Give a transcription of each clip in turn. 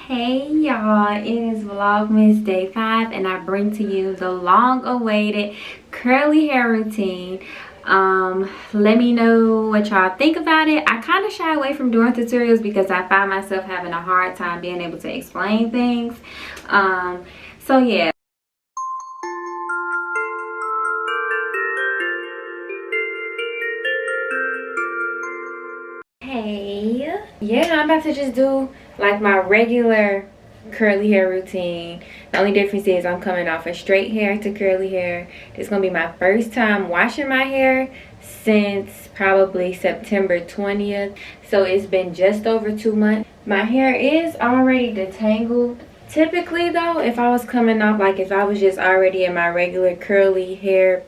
Hey y'all, it is Vlogmas day 5 and I bring to you the long awaited curly hair routine. Let me know what y'all think about it. I kind of shy away from doing tutorials because I find myself having a hard time being able to explain things. So yeah. Hey, yeah, I'm about to just do like my regular curly hair routine. The only difference is I'm coming off a straight hair to curly hair. It's gonna be my first time washing my hair since probably September 20th, so it's been just over 2 months. My hair is already detangled. Typically though, if I was coming off, like if I was just already in my regular curly hair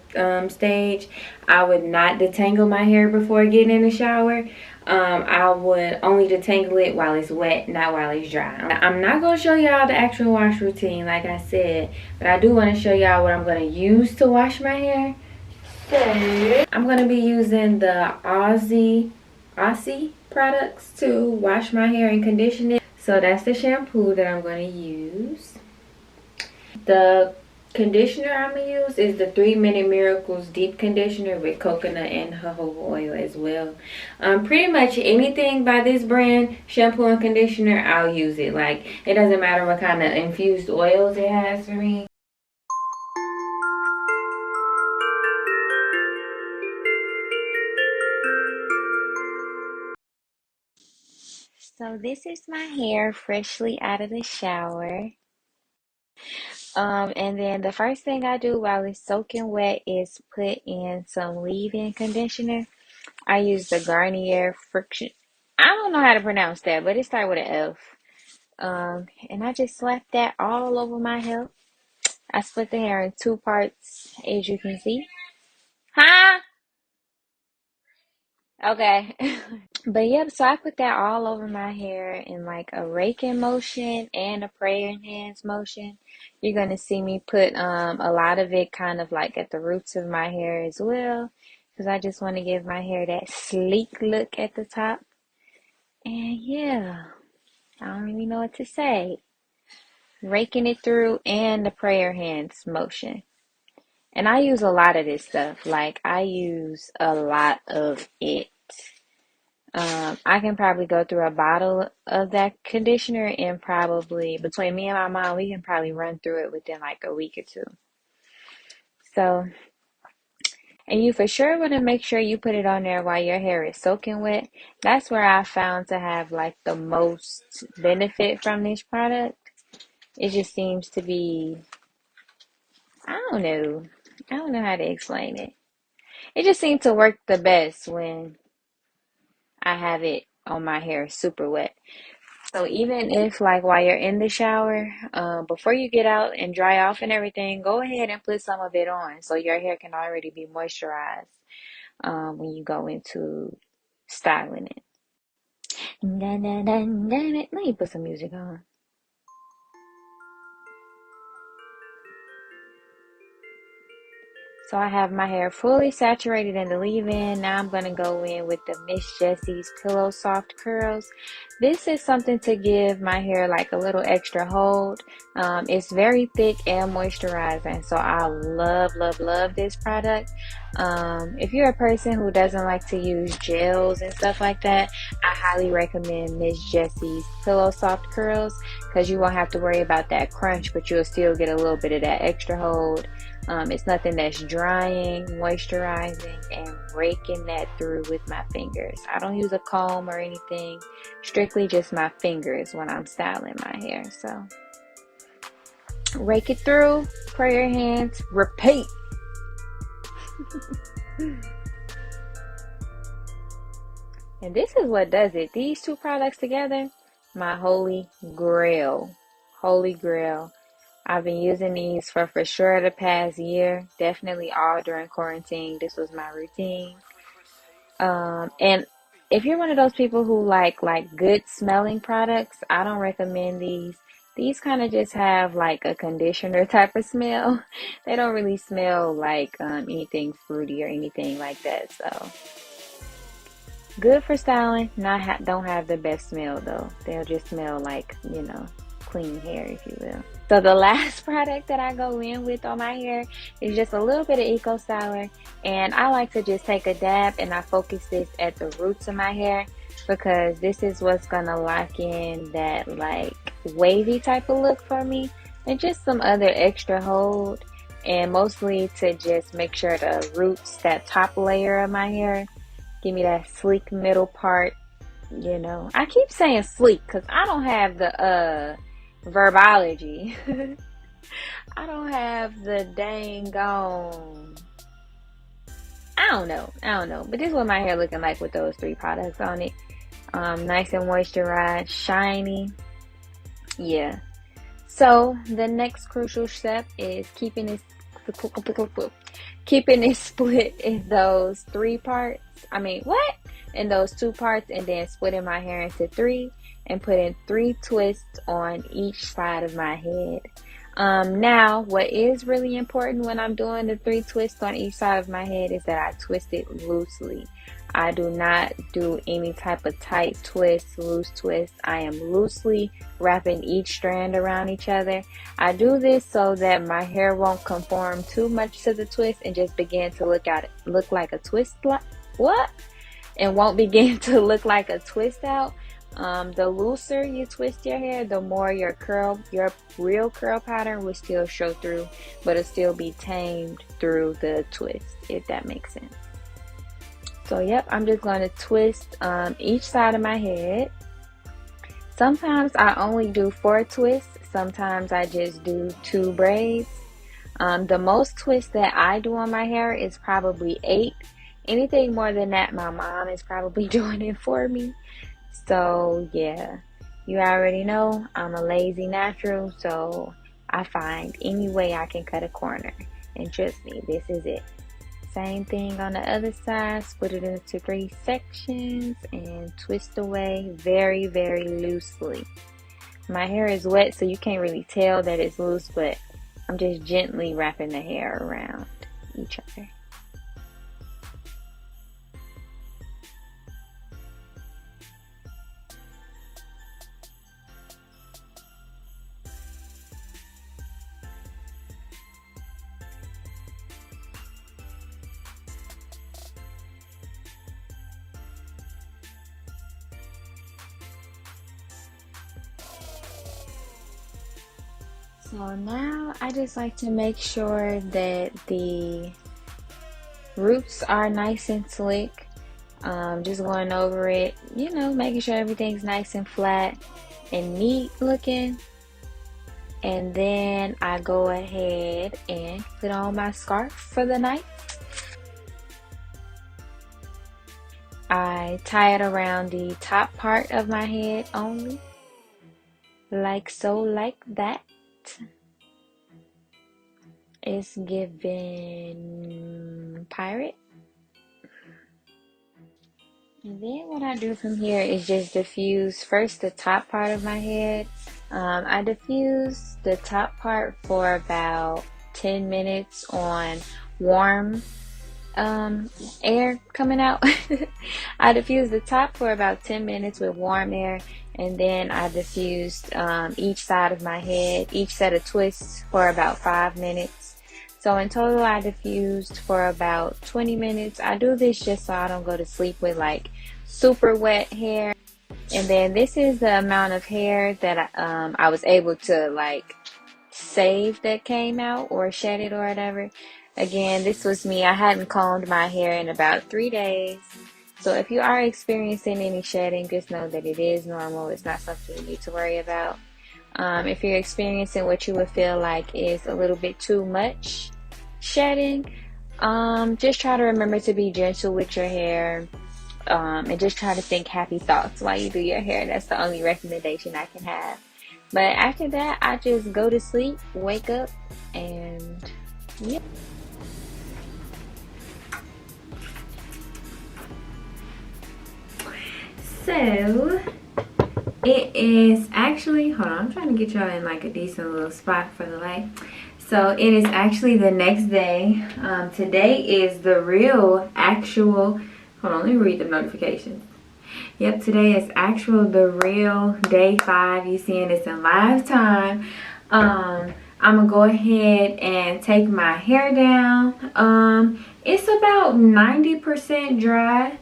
stage, I would not detangle my hair before getting in the shower. I would only detangle it while it's wet, not while it's dry. I'm not going to show y'all the actual wash routine like I said, but I do want to show y'all what I'm going to use to wash my hair. So I'm going to be using the Aussie products to wash my hair and condition it. So that's the shampoo that I'm going to use. The conditioner I'm going to use is the 3 Minute Miracles Deep Conditioner with coconut and jojoba oil as well. Pretty much anything by this brand, shampoo and conditioner, I'll use it. Like, it doesn't matter what kind of infused oils it has for me. So this is my hair freshly out of the shower. And then the first thing I do while it's soaking wet is put in some leave-in conditioner. I use the Garnier Friction. I don't know how to pronounce that, but it starts with an F. And I just slap that all over my hair. I split the hair in 2 parts, as you can see. Huh? Okay. But yep, so I put that all over my hair in like a raking motion and a praying hands motion. You're gonna see me put a lot of it kind of like at the roots of my hair as well, because I just want to give my hair that sleek look at the top. And yeah, I don't really know what to say. Raking it through and the prayer hands motion. And I use a lot of this stuff. Like, I use a lot of it. I can probably go through a bottle of that conditioner and probably, between me and my mom, we can probably run through it within like a week or two. So, and you for sure want to make sure you put it on there while your hair is soaking wet. That's where I found to have like the most benefit from this product. It just seems to be, I don't know. I don't know how to explain it. It just seems to work the best when I have it on my hair super wet. So even if like while you're in the shower, before you get out and dry off and everything, go ahead and put some of it on so your hair can already be moisturized when you go into styling it. Let me put some music on. So I have my hair fully saturated in the leave-in. Now I'm going to go in with the Miss Jessie's Pillow Soft Curls. This is something to give my hair like a little extra hold. It's very thick and moisturizing, so I love, love, love this product. If you're a person who doesn't like to use gels and stuff like that, I highly recommend Miss Jessie's Pillow Soft Curls because you won't have to worry about that crunch, but you'll still get a little bit of that extra hold. It's nothing that's drying, moisturizing, and raking that through with my fingers. I don't use a comb or anything, strictly just my fingers when I'm styling my hair. So rake it through, prayer hands, repeat. And this is what does it. These 2 products together, my holy grail. Holy grail. I've been using these for sure the past year. Definitely all during quarantine. This was my routine. And if you're one of those people who like good smelling products, I don't recommend these. These kind of just have like a conditioner type of smell. They don't really smell like anything fruity or anything like that. So good for styling. Don't have the best smell though. They'll just smell like, clean hair, if you will. So the last product that I go in with on my hair is just a little bit of Eco Styler, and I like to just take a dab and I focus this at the roots of my hair, because this is what's gonna lock in that like wavy type of look for me, and just some other extra hold, and mostly to just make sure the roots, that top layer of my hair, give me that sleek middle part. You know, I keep saying sleek because I don't have the verbology. I don't have the dang on. I don't know. But this is what my hair looking like with those 3 products on it. Nice and moisturized, shiny. Yeah. So the next crucial step is keeping it split in those 3 parts. In those 2 parts, and then splitting my hair into 3 and putting 3 twists on each side of my head. Now, what is really important when I'm doing the 3 twists on each side of my head is that I twist it loosely. I do not do any type of tight twist, loose twist. I am loosely wrapping each strand around each other. I do this so that my hair won't conform too much to the twist and just begin to look like a twist. And won't begin to look like a twist out. The looser you twist your hair, the more your real curl pattern will still show through, but it'll still be tamed through the twist, if that makes sense. So yep, I'm just going to twist each side of my head. Sometimes I only do 4 twists. Sometimes I just do 2 braids. The most twists that I do on my hair is probably 8. Anything more than that, my mom is probably doing it for me. So yeah, you already know I'm a lazy natural, so I find any way I can cut a corner. And trust me, this is it. Same thing on the other side. Split it into 3 sections and twist away very, very loosely. My hair is wet, so you can't really tell that it's loose, but I'm just gently wrapping the hair around each other. So now I just like to make sure that the roots are nice and slick. Just going over it, making sure everything's nice and flat and neat looking. And then I go ahead and put on my scarf for the night. I tie it around the top part of my head only, like so, like that. It's giving pirate. And then what I do from here is just diffuse first the top part of my head. I diffuse the top part for about 10 minutes on warm air coming out. I diffused the top for about 10 minutes with warm air, and then I diffused each side of my head, each set of twists, for about 5 minutes. So in total I diffused for about 20 minutes. I do this just so I don't go to sleep with like super wet hair. And then this is the amount of hair that I was able to like save that came out or shed it or whatever. Again, this was me. I hadn't combed my hair in about 3 days. So if you are experiencing any shedding, just know that it is normal. It's not something you need to worry about. If you're experiencing what you would feel like is a little bit too much shedding, just try to remember to be gentle with your hair, and just try to think happy thoughts while you do your hair. That's the only recommendation I can have. But after that, I just go to sleep, wake up, and yeah. So it is actually, hold on, I'm trying to get y'all in like a decent little spot for the light. So it is actually the next day. Today is the real actual, hold on, let me read the notifications. Yep, today is actual the real day 5. You seeing this in live time. I'm gonna go ahead and take my hair down. It's about 90% dry.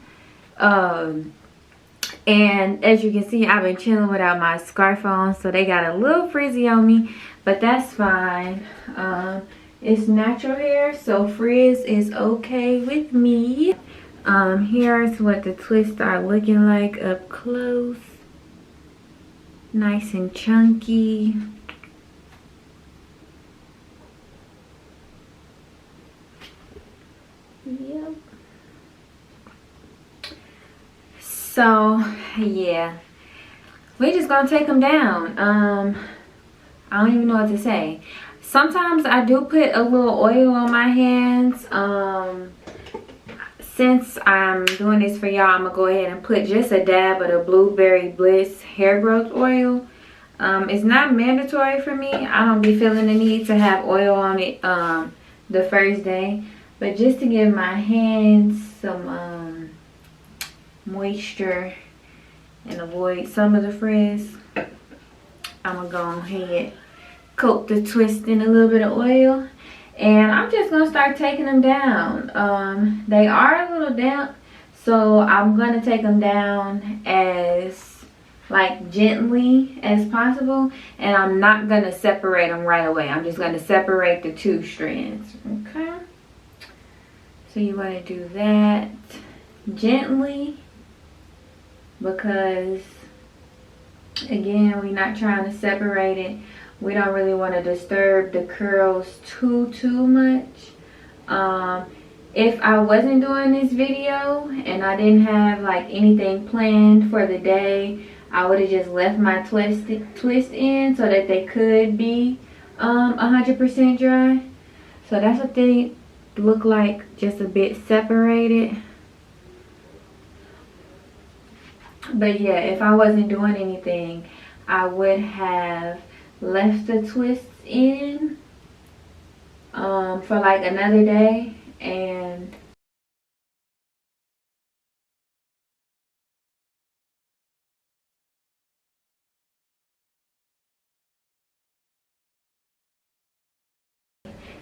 And as you can see, I've been chilling without my scarf on, so they got a little frizzy on me, but that's fine. It's natural hair, so frizz is okay with me. Here's what the twists are looking like up close. Nice and chunky. Yep. So yeah, we just gonna take them down. I don't even know what to say. Sometimes I do put a little oil on my hands. Since I'm doing this for y'all, I'm gonna go ahead and put just a dab of the Blueberry Bliss hair growth oil. It's not mandatory for me. I don't be feeling the need to have oil on it the first day, but just to give my hands some moisture and avoid some of the frizz, I'm gonna go ahead, coat the twist in a little bit of oil, and I'm just gonna start taking them down. They are a little damp, so I'm gonna take them down as like gently as possible, and I'm not gonna separate them right away. I'm just gonna separate the 2 strands. Okay, so you want to do that gently, because again, we're not trying to separate it. We don't really want to disturb the curls too much. If I wasn't doing this video and I didn't have like anything planned for the day, I would have just left my twist in so that they could be 100% dry. So that's what they look like, just a bit separated. But yeah, if I wasn't doing anything, I would have left the twists in for like another day. And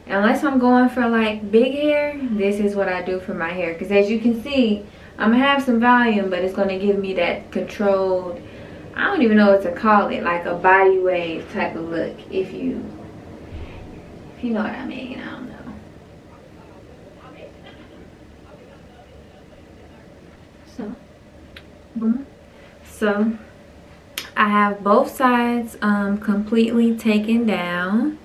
unless I'm going for like big hair, this is what I do for my hair, because as you can see, I'm gonna have some volume, but it's gonna give me that controlled, I don't even know what to call it, like a body wave type of look, if you know what I mean. I don't know. So boom. So I have both sides completely taken down.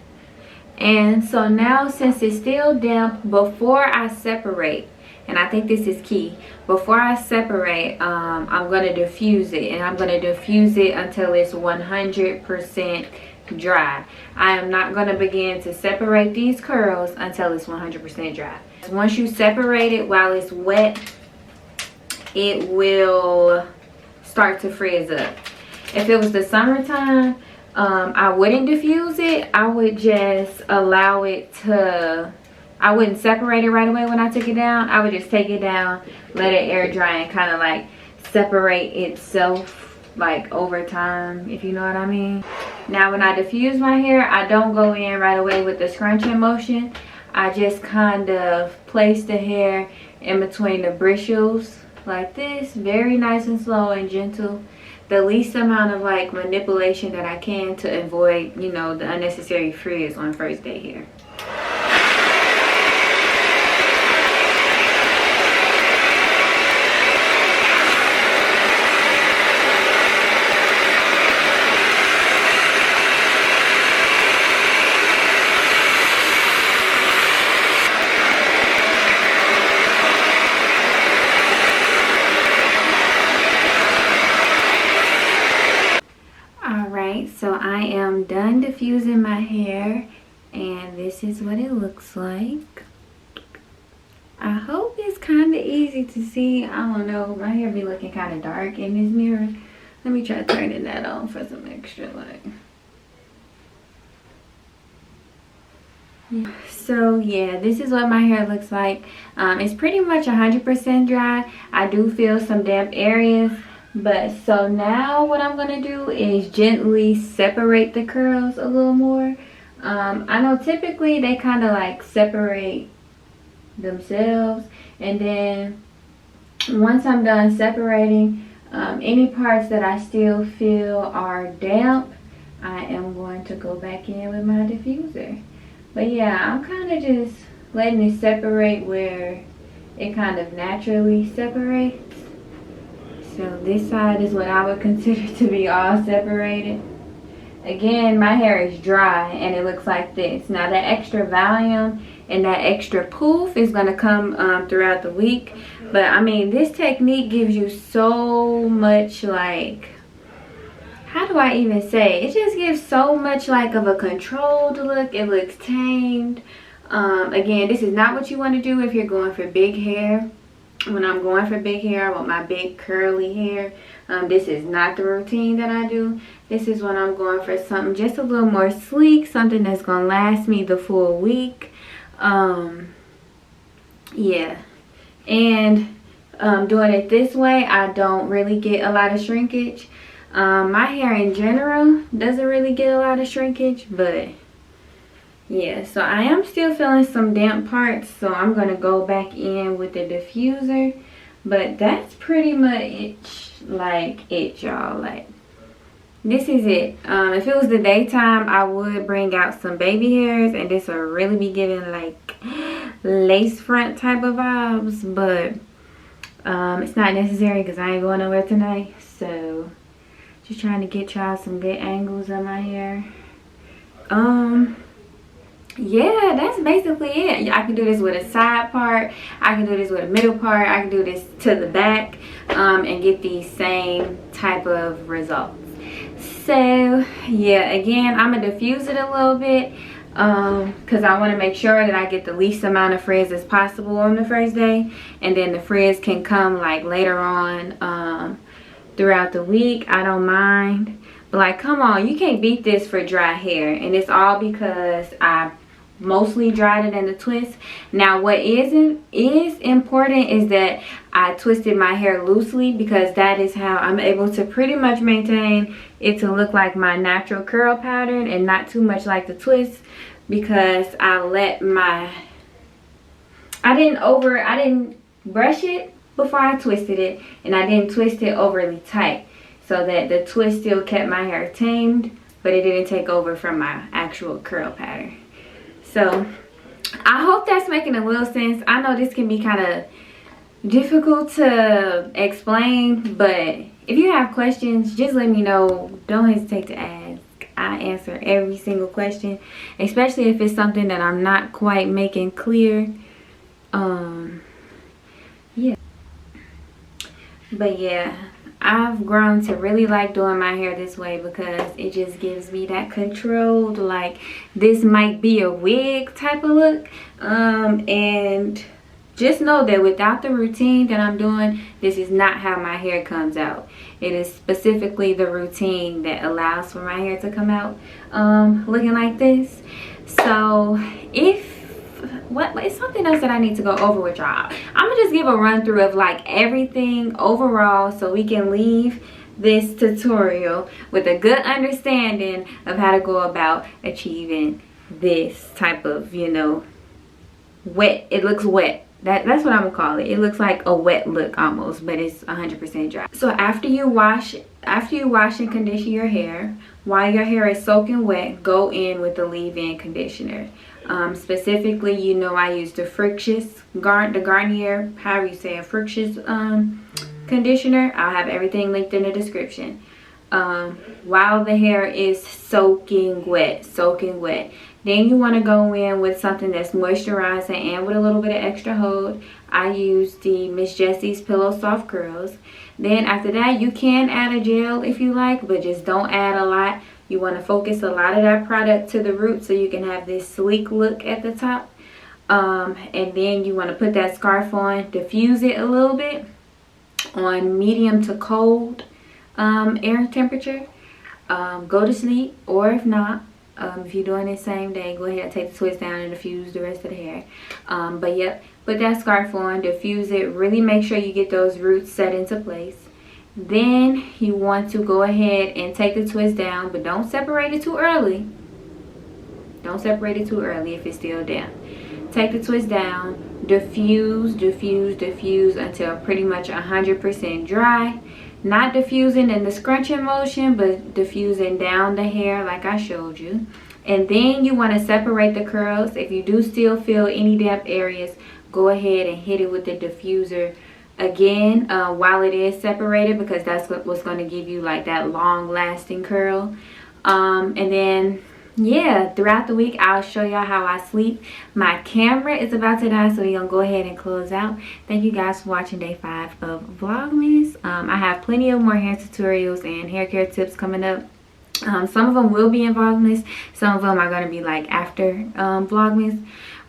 And so now, since it's still damp, before I separate, and I think this is key, before I separate, I'm going to diffuse it, and I'm going to diffuse it until it's 100% dry. I am not going to begin to separate these curls until it's 100% dry. Once you separate it while it's wet, it will start to frizz up. If it was the summertime, I wouldn't diffuse it. I would just allow it to, I wouldn't separate it right away when I took it down. I would just take it down, let it air dry, and kind of like separate itself like over time, if you know what I mean. Now when I diffuse my hair, I don't go in right away with the scrunching motion. I just kind of place the hair in between the bristles like this, very nice and slow and gentle. The least amount of like manipulation that I can to avoid, you know, the unnecessary frizz on first day hair. So I am done diffusing my hair, and this is what it looks like. I hope it's kind of easy to see. I don't know, my hair be looking kind of dark in this mirror. Let me try turning that on for some extra light. So yeah, this is what my hair looks like. It's pretty much 100% dry. I do feel some damp areas, But so now what I'm gonna do is gently separate the curls a little more. I know typically they kind of like separate themselves, and then once I'm done separating, any parts that I still feel are damp, I am going to go back in with my diffuser. But yeah, I'm kind of just letting it separate where it kind of naturally separates. So this side is what I would consider to be all separated. Again, my hair is dry and it looks like this. Now that extra volume and that extra poof is going to come throughout the week. But I mean, this technique gives you so much, like, how do I even say? It just gives so much like of a controlled look. It looks tamed. Again, this is not what you want to do if you're going for big hair. When I'm going for big hair, I want my big curly hair. This is not the routine that I do. This is when I'm going for something just a little more sleek, something that's gonna last me the full week. Yeah, and doing it this way, I don't really get a lot of shrinkage. My hair in general doesn't really get a lot of shrinkage, but yeah, so I am still feeling some damp parts, so I'm gonna go back in with the diffuser. But that's pretty much like it, y'all. Like, this is it. If it was the daytime, I would bring out some baby hairs, and this will really be giving like lace front type of vibes. But it's not necessary because I ain't going nowhere tonight. So just trying to get y'all some good angles on my hair. Yeah, that's basically it. I can do this with a side part, I can do this with a middle part, I can do this to the back, and get the same type of results. So yeah, again, I'm gonna diffuse it a little bit because I want to make sure that I get the least amount of frizz as possible on the first day, and then the frizz can come like later on throughout the week. I don't mind. But like, come on, you can't beat this for dry hair. And it's all because I mostly dried it in the twist. Now what is important is that I twisted my hair loosely, because that is how I'm able to pretty much maintain it to look like my natural curl pattern and not too much like the twist, because I didn't brush it before I twisted it, and I didn't twist it overly tight, so that the twist still kept my hair tamed, but it didn't take over from my actual curl pattern. So I hope that's making a little sense. I know this can be kind of difficult to explain, but if you have questions, just let me know. Don't hesitate to ask. I answer every single question, especially if it's something that I'm not quite making clear. Yeah. But yeah, I've grown to really like doing my hair this way, because it just gives me that controlled, like, this might be a wig type of look. And just know that without the routine that I'm doing, this is not how my hair comes out. It is specifically the routine that allows for my hair to come out looking like this. So it's something else that I need to go over with y'all. I'm gonna just give a run through of like everything overall, so we can leave this tutorial with a good understanding of how to go about achieving this type of, you know, wet. It looks wet. That's what I'm gonna call it. It looks like a wet look almost, but it's 100% dry. So after you wash and condition your hair, while your hair is soaking wet, go in with the leave-in conditioner. Specifically, you know, I use the Garnier, however you say it, Frictious conditioner. I'll have everything linked in the description. While the hair is soaking wet, then you want to go in with something that's moisturizing and with a little bit of extra hold. I use the Miss Jessie's Pillow Soft Curls. Then after that, you can add a gel if you like, but just don't add a lot. You want to focus a lot of that product to the root so you can have this sleek look at the top. And then you want to put that scarf on, diffuse it a little bit on medium to cold air temperature. Go to sleep, or if not, if you're doing it same day, go ahead and take the twist down and diffuse the rest of the hair. But yep, put that scarf on, diffuse it, really make sure you get those roots set into place. Then you want to go ahead and take the twist down, but don't separate it too early. Don't separate it too early if it's still down. Take the twist down, diffuse, diffuse, diffuse until pretty much 100% dry. Not diffusing in the scrunching motion, but diffusing down the hair like I showed you. And then you want to separate the curls. If you do still feel any damp areas, go ahead and hit it with the diffuser again while it is separated, because that's what's going to give you like that long lasting curl. And then yeah, throughout the week I'll show y'all how I sleep. My camera is about to die, so we're gonna go ahead and close out. Thank you guys for watching day 5 of Vlogmas. I have plenty of more hair tutorials and hair care tips coming up. Some of them will be in Vlogmas, some of them are going to be like after Vlogmas.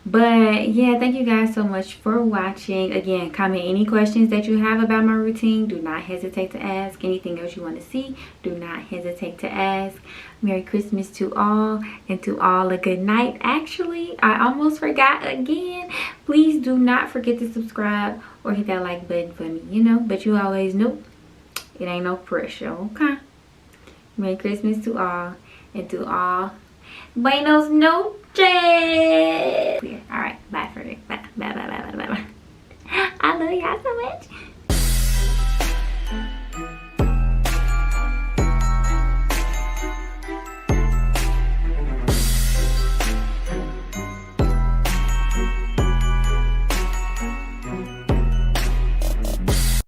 But yeah, thank you guys so much for watching. Again, comment any questions that you have about my routine. Do not hesitate to ask. Anything else you want to see, do not hesitate to ask. Merry Christmas to all, and to all a good night. Actually, I almost forgot again. Please do not forget to subscribe or hit that like button for me, you know. But you always know it ain't no pressure, okay? Merry Christmas to all, and to all, buenos noches. All right, bye for it. Bye, bye, bye, bye, bye, bye. I love y'all so much.